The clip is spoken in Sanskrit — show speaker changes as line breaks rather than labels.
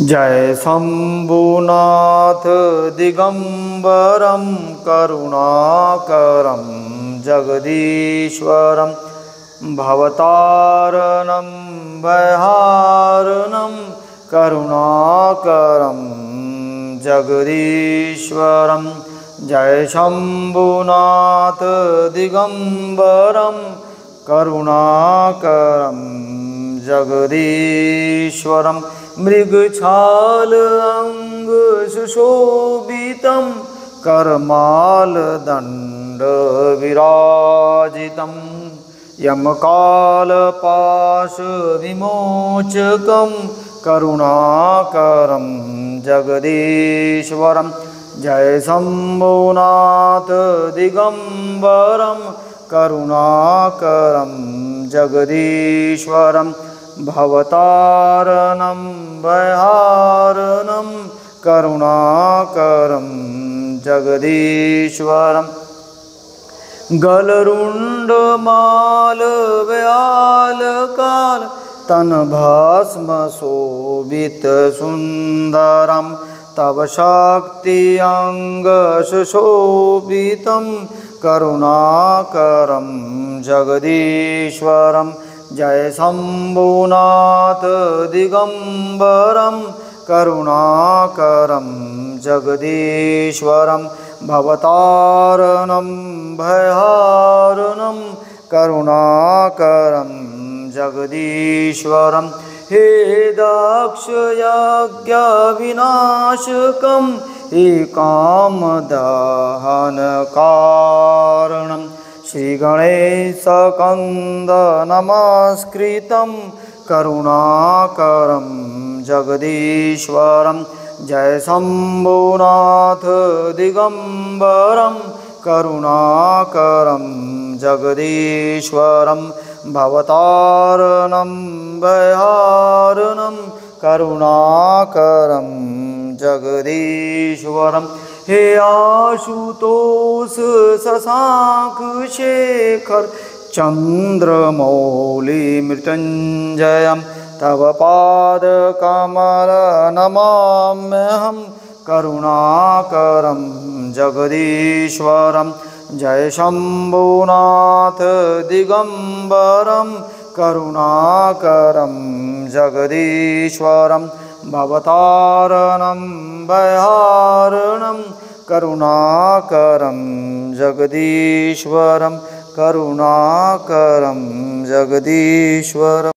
जय शंभुनाथ दिगंबरं करुणाकरं जगदीश्वरं भवतारणं भयहारणं करुणाकरं जगदीश्वरं। जय शंभुनाथ दिगंबरं करुणाकरं जगदीश्वरं। मृगछाल अंग सुशोभितं करमालदंड विराजितं यमकालपाश विमोचकं करुणाकरं जगदीश्वरं। जय शंभुनाथ दिगंबरं करुणाकरं जगदीश्वरं भवतारणं भयहारणं करुणाकरं जगदीश्वरं। गलरुण्डमालव्यालकाल तनभस्मशोभितसुन्दरं तव शक्ति अंगशोभितं करुणाकरं जगदीश्वरं। जय शंभुनाथ दिगंबरं करुणाकरं जगदीश्वरं भवतारणं भयहारणं करुणाकरं जगदीश्वरं। हे दक्षयज्ञविनाशकं हे कामदहनकारणं श्रीगणेशकन्दनमस्कृतं करुणाकरं जगदीश्वरं। जय शंभुनाथ दिगंबरं करुणाकरं जगदीश्वरं भवतारणं भयहारणं करुणाकरं जगदीश्वरं। हे आशुतोष शशांक शेखर चंद्रमौली मृत्युंजयं तव पादकमल नमाम्यहं करुणाकरं जगदीश्वरं। जय शंभुनाथ दिगंबरं करुणाकरं जगदीश्वरं भवतारणं भयहारणं करुणाकरं जगदीश्वरं करुणाकरं जगदीश्वरम्।